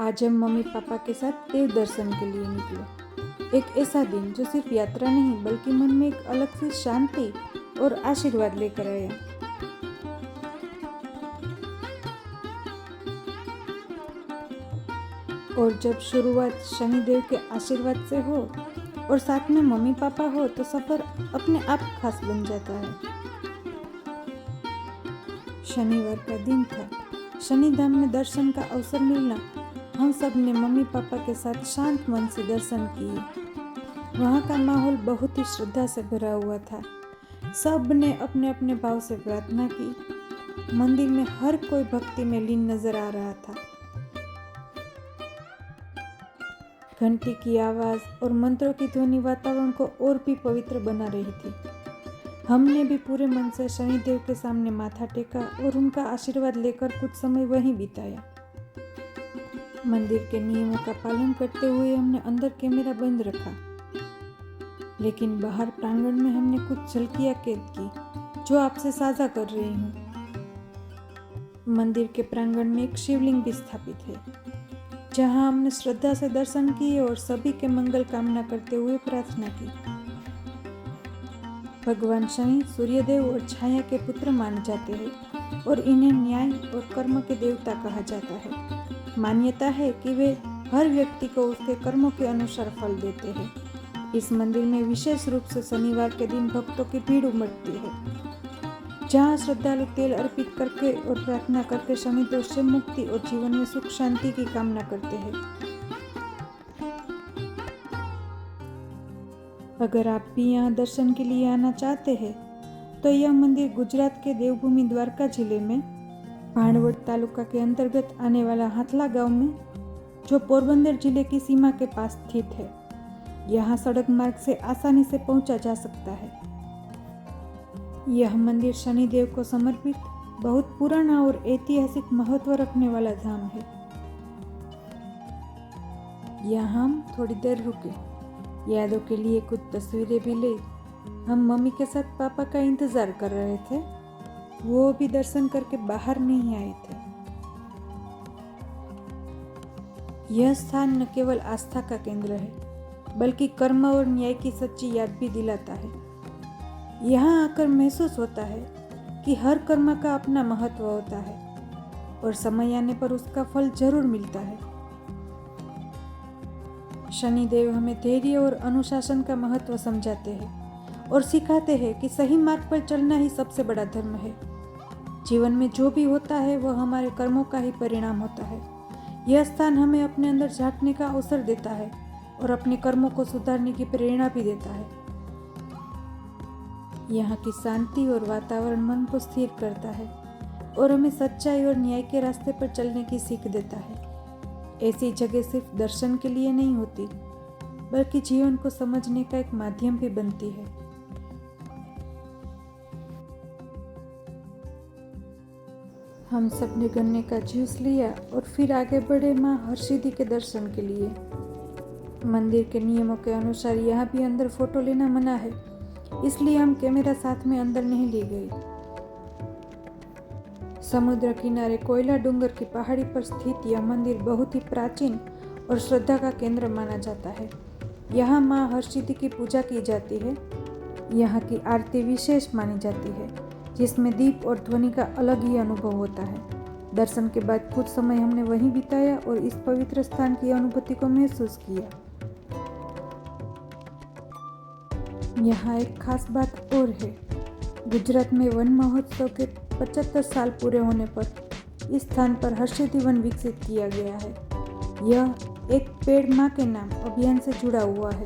आज हम mummy papa के साथ देव दर्शन के लिए निकले। एक ऐसा दिन जो सिर्फ यात्रा नहीं बल्कि मन में एक अलग सी शांति और आशीर्वाद लेकर आया। और जब शुरुआत शनिदेव के आशीर्वाद से हो और साथ में मम्मी पापा हो तो सफर अपने आप खास बन जाता है। शनिवार का दिन था। शनिधाम में दर्शन का अवसर मिलना, हम सब ने मम्मी पापा के साथ शांत मन से दर्शन किए। वहाँ का माहौल बहुत ही श्रद्धा से भरा हुआ था। सब ने अपने अपने भाव से प्रार्थना की। मंदिर में हर कोई भक्ति में लीन नजर आ रहा था। घंटी की आवाज और मंत्रों की ध्वनि वातावरण को और भी पवित्र बना रही थी। हमने भी पूरे मन से शनिदेव के सामने माथा टेका और उनका आशीर्वाद लेकर कुछ समय वहीं बिताया। मंदिर के नियमों का पालन करते हुए हमने अंदर कैमरा बंद रखा, लेकिन बाहर प्रांगण में हमने कुछ झलकियां कैद की जो आपसे साझा कर रही हूँ। मंदिर के प्रांगण में एक शिवलिंग भी स्थापित है, जहाँ हमने श्रद्धा से दर्शन किए और सभी के मंगल कामना करते हुए प्रार्थना की। भगवान शनि सूर्यदेव और छाया के पुत्र माने जाते हैं और इन्हें न्याय और कर्म के देवता कहा जाता है। मान्यता है कि वे हर व्यक्ति को उसके कर्मों के अनुसार फल देते हैं। इस मंदिर में विशेष रूप से शनिवार के दिन भक्तों की भीड़ उमड़ती है, जहाँ श्रद्धालु तेल अर्पित करके और प्रार्थना करके शनि दोष से मुक्ति और जीवन में सुख शांति की कामना करते हैं। अगर आप भी यहाँ दर्शन के लिए आना चाहते हैं तो यह मंदिर गुजरात के देवभूमि द्वारका जिले में भांडवड तालुका के अंतर्गत आने वाला हाथला गांव में, जो पोरबंदर जिले की सीमा के पास स्थित है। यहाँ सड़क मार्ग से आसानी से पहुंचा जा सकता है। यह मंदिर शनिदेव को समर्पित बहुत पुराना और ऐतिहासिक महत्व रखने वाला धाम है। यहाँ हम थोड़ी देर रुके, यादों के लिए कुछ तस्वीरें भी ले। हम मम्मी के साथ पापा का इंतजार कर रहे थे। वो भी दर्शन करके बाहर नहीं आए थे। यह स्थान न केवल आस्था का केंद्र है बल्कि कर्म और न्याय की सच्ची याद भी दिलाता है। यहाँ आकर महसूस होता है कि हर कर्म का अपना महत्व होता है और समय आने पर उसका फल जरूर मिलता है। शनिदेव हमें धैर्य और अनुशासन का महत्व समझाते हैं और सिखाते हैं कि सही मार्ग पर चलना ही सबसे बड़ा धर्म है। जीवन में जो भी होता है वह हमारे कर्मों का ही परिणाम होता है। यह स्थान हमें अपने अंदर झांकने का अवसर देता है और अपने कर्मों को सुधारने की प्रेरणा भी देता है। यहाँ की शांति और वातावरण मन को स्थिर करता है और हमें सच्चाई और न्याय के रास्ते पर चलने की सीख देता है। ऐसी जगह सिर्फ दर्शन के लिए नहीं होती बल्कि जीवन को समझने का एक माध्यम भी बनती है। हम सब ने गन्ने का जूस लिया और फिर आगे बढ़े माँ हरसिद्धि के दर्शन के लिए। मंदिर के नियमों के अनुसार यहाँ भी अंदर फोटो लेना मना है, इसलिए हम कैमरा साथ में अंदर नहीं ले गए। समुद्र किनारे कोयला डूंगर की पहाड़ी पर स्थित यह मंदिर बहुत ही प्राचीन और श्रद्धा का केंद्र माना जाता है। यहाँ माँ हरसिद्धि की पूजा की जाती है। यहाँ की आरती विशेष मानी जाती है, जिसमें दीप और ध्वनि का अलग ही अनुभव होता है। दर्शन के बाद कुछ समय हमने वहीं बिताया और इस पवित्र स्थान की अनुभूति को महसूस किया। यहाँ एक खास बात और है। गुजरात में वन महोत्सव के 75 साल पूरे होने पर इस स्थान पर हरसिद्धि वन विकसित किया गया है। यह एक पेड़ माँ के नाम अभियान से जुड़ा हुआ है।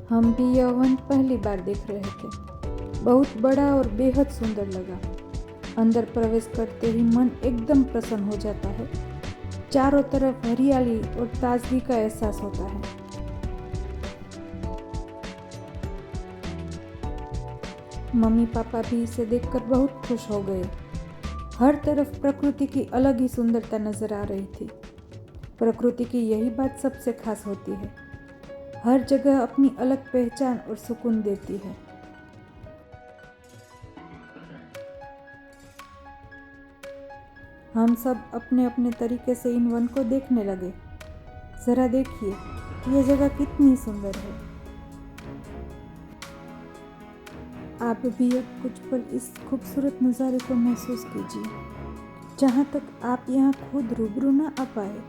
हम भी यह वन पहली बार देख रहे थे। बहुत बड़ा और बेहद सुंदर लगा। अंदर प्रवेश करते ही मन एकदम प्रसन्न हो जाता है। चारों तरफ हरियाली और ताजगी का एहसास होता है। मम्मी पापा भी इसे देखकर बहुत खुश हो गए। हर तरफ प्रकृति की अलग ही सुंदरता नजर आ रही थी। प्रकृति की यही बात सबसे खास होती है। हर जगह अपनी अलग पहचान और सुकून देती है। हम सब अपने अपने तरीके से इन वन को देखने लगे। जरा देखिए, ये जगह कितनी सुंदर है। आप भी अब कुछ पल इस खूबसूरत नज़ारे को महसूस कीजिए। जहाँ तक आप यहाँ खुद रूबरू ना आ पाए,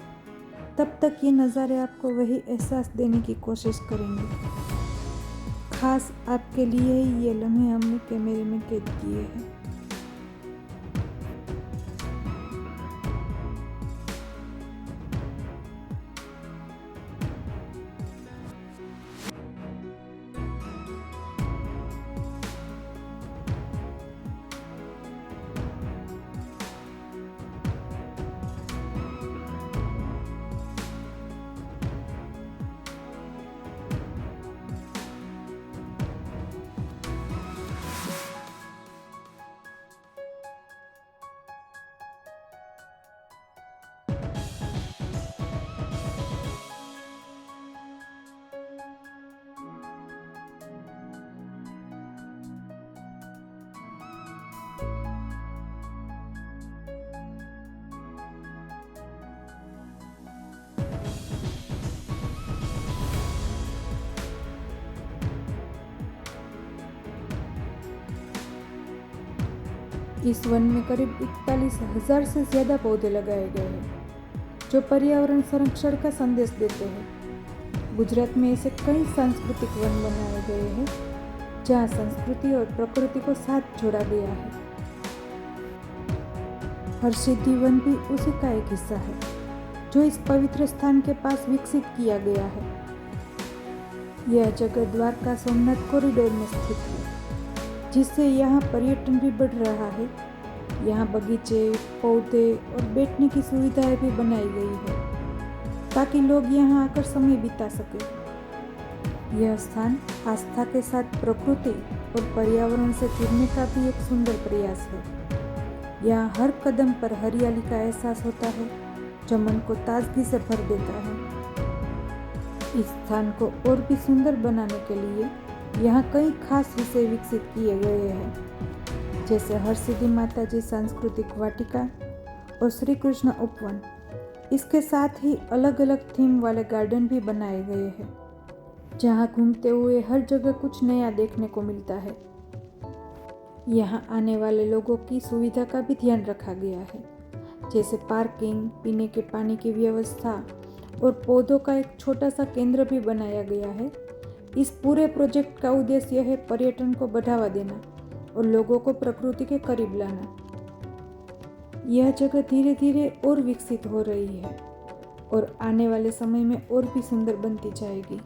तब तक ये नज़ारे आपको वही एहसास देने की कोशिश करेंगे। खास आपके लिए ही ये लम्हे हमने कैमरे में कैद किए हैं। इस वन में करीब 41,000 से ज़्यादा पौधे लगाए गए हैं जो पर्यावरण संरक्षण का संदेश देते हैं। गुजरात में ऐसे कई सांस्कृतिक वन बनाए गए हैं जहाँ संस्कृति और प्रकृति को साथ जोड़ा गया है। हरसिद्धि वन भी उसी का एक हिस्सा है जो इस पवित्र स्थान के पास विकसित किया गया है। यह जगह द्वारका सोमनाथ कॉरिडोर में स्थित है, जिससे यहाँ पर्यटन भी बढ़ रहा है। यहाँ बगीचे, पौधे और बैठने की सुविधाएं भी बनाई गई है ताकि लोग यहाँ आकर समय बिता सके। यह स्थान आस्था के साथ प्रकृति और पर्यावरण से जुड़ने का भी एक सुंदर प्रयास है। यहाँ हर कदम पर हरियाली का एहसास होता है जो मन को ताजगी से भर देता है। इस स्थान को और भी सुंदर बनाने के लिए यहाँ कई खास विषय विकसित किए गए हैं, जैसे हरसिद्धि माता जी सांस्कृतिक वाटिका और श्री कृष्ण उपवन। इसके साथ ही अलग अलग थीम वाले गार्डन भी बनाए गए हैं, जहाँ घूमते हुए हर जगह कुछ नया देखने को मिलता है। यहाँ आने वाले लोगों की सुविधा का भी ध्यान रखा गया है, जैसे पार्किंग, पीने के पानी की व्यवस्था और पौधों का एक छोटा सा केंद्र भी बनाया गया है। इस पूरे प्रोजेक्ट का उद्देश्य है पर्यटन को बढ़ावा देना और लोगों को प्रकृति के करीब लाना। यह जगह धीरे धीरे और विकसित हो रही है और आने वाले समय में और भी सुंदर बनती जाएगी।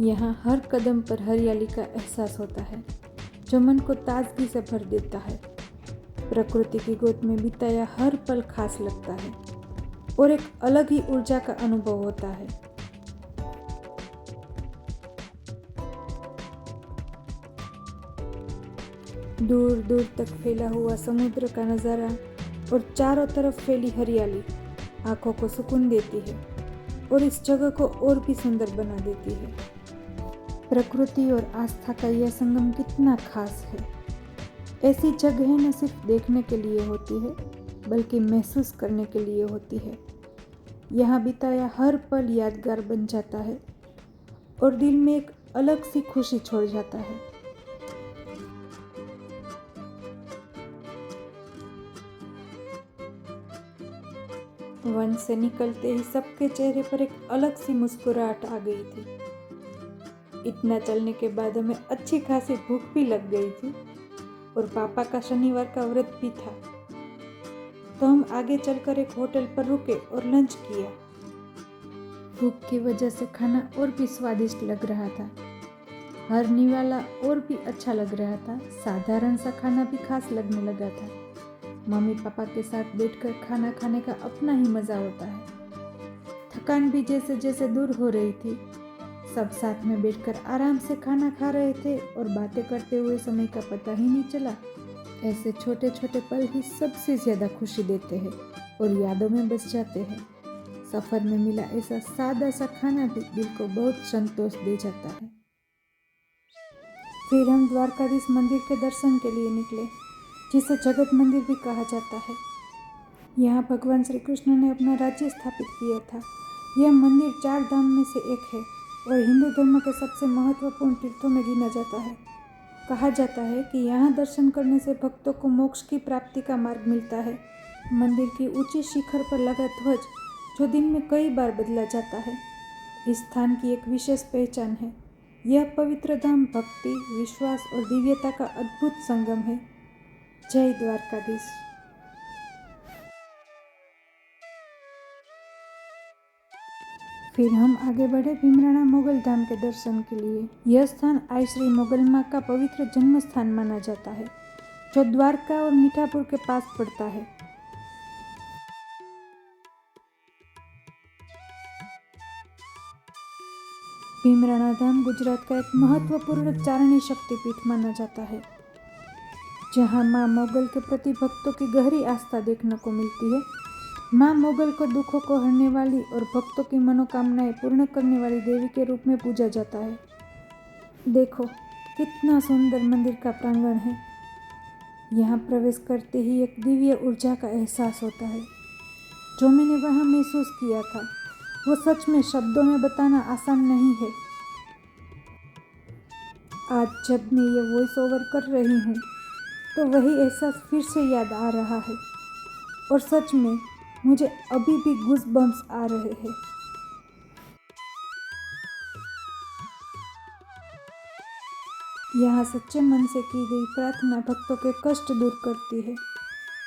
यहाँ हर कदम पर हरियाली का एहसास होता है जो मन को ताजगी से भर देता है। प्रकृति की गोद में बिताया हर पल खास लगता है और एक अलग ही ऊर्जा का अनुभव होता है। दूर दूर तक फैला हुआ समुद्र का नज़ारा और चारों तरफ फैली हरियाली आंखों को सुकून देती है और इस जगह को और भी सुंदर बना देती है। प्रकृति और आस्था का यह संगम कितना खास है। ऐसी जगह न सिर्फ देखने के लिए होती है, बल्कि महसूस करने के लिए होती है। यहाँ बिताया हर पल यादगार बन जाता है और दिल में एक अलग सी खुशी छोड़ जाता है। वन से निकलते ही सबके चेहरे पर एक अलग सी मुस्कुराहट आ गई थी। इतना चलने के बाद हमें अच्छी खासी भूख भी लग गई थी और पापा का शनिवार का व्रत भी था, तो हम आगे चलकर एक होटल पर रुके और लंच किया। भूख की वजह से खाना और भी स्वादिष्ट लग रहा था। हर निवाला और भी अच्छा लग रहा था। साधारण सा खाना भी खास लगने लगा था। मम्मी पापा के साथ बैठकर खाना खाने का अपना ही मज़ा होता है। थकान भी जैसे जैसे दूर हो रही थी। सब साथ में बैठकर आराम से खाना खा रहे थे और बातें करते हुए समय का पता ही नहीं चला। ऐसे छोटे छोटे पल ही सबसे ज़्यादा खुशी देते हैं और यादों में बस जाते हैं। सफ़र में मिला ऐसा सादा सा खाना भी दिल को बहुत संतोष दे जाता है। फिर हम द्वारकाधीश मंदिर के दर्शन के लिए निकले। जिसे जगत मंदिर भी कहा जाता है। यहाँ भगवान श्री कृष्ण ने अपना राज्य स्थापित किया था। यह मंदिर 4 धाम में से एक है और हिंदू धर्म के सबसे महत्वपूर्ण तीर्थों में गिना जाता है। कहा जाता है कि यहाँ दर्शन करने से भक्तों को मोक्ष की प्राप्ति का मार्ग मिलता है। मंदिर की ऊंची शिखर पर लगा ध्वज, जो दिन में कई बार बदला जाता है, इस स्थान की एक विशेष पहचान है। यह पवित्र धाम भक्ति, विश्वास और दिव्यता का अद्भुत संगम है। जय द्वारकाधीश। फिर हम आगे बढ़े भीमराणा मोगल धाम के दर्शन के लिए। यह स्थान आई श्री मोगल माँ का पवित्र जन्म स्थान माना जाता है, जो द्वारका और मीठापुर के पास पड़ता है। भीमराणा धाम गुजरात का एक महत्वपूर्ण चारणी शक्तिपीठ माना जाता है, जहाँ माँ मोगल के प्रति भक्तों की गहरी आस्था देखने को मिलती है। माँ मोगल को दुखों को हरने वाली और भक्तों की मनोकामनाएं पूर्ण करने वाली देवी के रूप में पूजा जाता है। देखो कितना सुंदर मंदिर का प्रांगण है। यहाँ प्रवेश करते ही एक दिव्य ऊर्जा का एहसास होता है। जो मैंने वहाँ महसूस किया था, वो सच में शब्दों में बताना आसान नहीं है। आज जब मैं ये वॉइस ओवर कर रही हूँ, तो वही एहसास फिर से याद आ रहा है और सच में मुझे अभी भी गूज़बम्प्स आ रहे हैं। यहाँ सच्चे मन से की गई प्रार्थना भक्तों के कष्ट दूर करती है।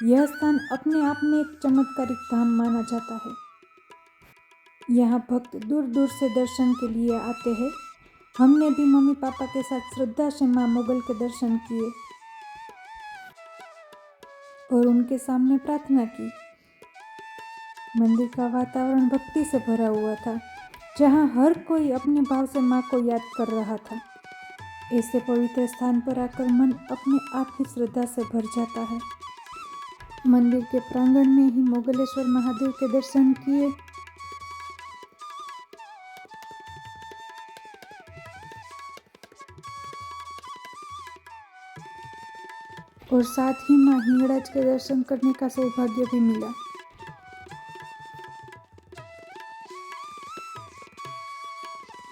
यह स्थान अपने आप में एक चमत्कारिक धाम माना जाता है। यहाँ भक्त दूर दूर से दर्शन के लिए आते हैं। हमने भी मम्मी पापा के साथ श्रद्धा से माँ मोगल के दर्शन किए और उनके सामने प्रार्थना की। मंदिर का वातावरण भक्ति से भरा हुआ था, जहाँ हर कोई अपने भाव से माँ को याद कर रहा था। ऐसे पवित्र स्थान पर आकर मन अपने आप ही श्रद्धा से भर जाता है। मंदिर के प्रांगण में ही मोगलेश्वर महादेव के दर्शन किए। और साथ ही माँ हिंगड़ाज के दर्शन करने का सौभाग्य भी मिला।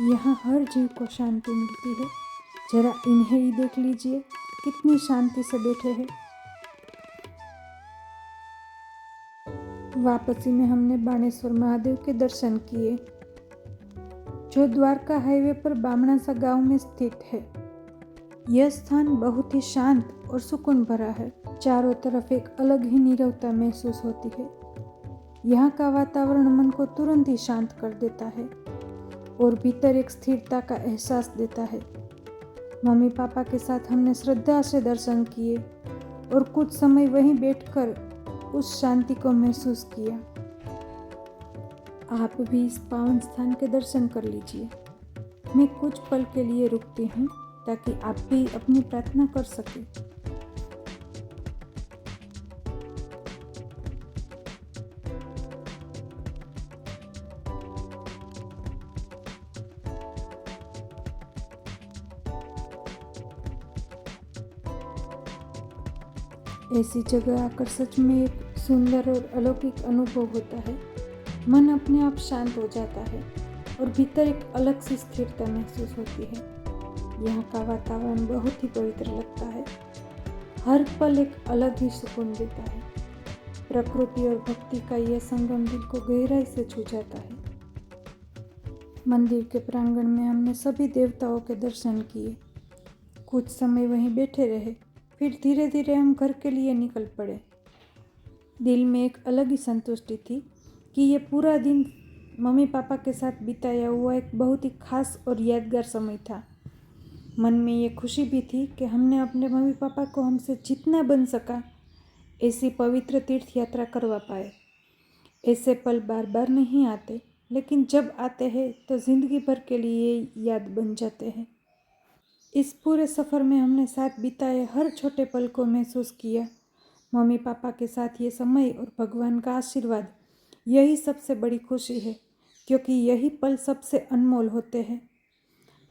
यहाँ हर जीव को शांति मिलती है। जरा इन्हें ही देख लीजिए, कितनी शांति से बैठे हैं। वापसी में हमने बाणेश्वर महादेव के दर्शन किए, जो द्वारका हाईवे पर बामणासा गांव में स्थित है। यह स्थान बहुत ही शांत और सुकून भरा है। चारों तरफ एक अलग ही नीरवता महसूस होती है। यहाँ का वातावरण मन को तुरंत ही शांत कर देता है और भीतर एक स्थिरता का एहसास देता है। मम्मी पापा के साथ हमने श्रद्धा से दर्शन किए और कुछ समय वहीं बैठकर उस शांति को महसूस किया। आप भी इस पावन स्थान के दर्शन कर लीजिए। मैं कुछ पल के लिए रुकती हूँ ताकि आप भी अपनी प्रार्थना कर सकें। ऐसी जगह आकर सच में एक सुंदर और अलौकिक अनुभव होता है। मन अपने आप शांत हो जाता है और भीतर एक अलग सी स्थिरता महसूस होती है। यहाँ का वातावरण बहुत ही पवित्र लगता है। हर पल एक अलग ही सुकून देता है। प्रकृति और भक्ति का यह संगम दिल को गहराई से छू जाता है। मंदिर के प्रांगण में हमने सभी देवताओं के दर्शन किए। कुछ समय वहीं बैठे रहे, फिर धीरे धीरे हम घर के लिए निकल पड़े। दिल में एक अलग ही संतुष्टि थी कि ये पूरा दिन मम्मी पापा के साथ बिताया हुआ एक बहुत ही खास और यादगार समय था। मन में ये खुशी भी थी कि हमने अपने मम्मी पापा को हमसे जितना बन सका ऐसी पवित्र तीर्थ यात्रा करवा पाए। ऐसे पल बार बार नहीं आते, लेकिन जब आते हैं तो ज़िंदगी भर के लिए याद बन जाते हैं। इस पूरे सफ़र में हमने साथ बिताए हर छोटे पल को महसूस किया। मम्मी पापा के साथ ये समय और भगवान का आशीर्वाद, यही सबसे बड़ी खुशी है, क्योंकि यही पल सबसे अनमोल होते हैं।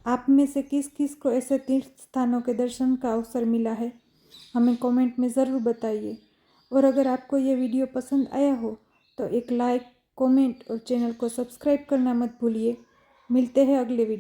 आप में से किस किस को ऐसे तीर्थ स्थानों के दर्शन का अवसर मिला है, हमें कमेंट में ज़रूर बताइए। और अगर आपको ये वीडियो पसंद आया हो तो एक लाइक, कमेंट और चैनल को सब्सक्राइब करना मत भूलिए। मिलते हैं अगले वीडियो।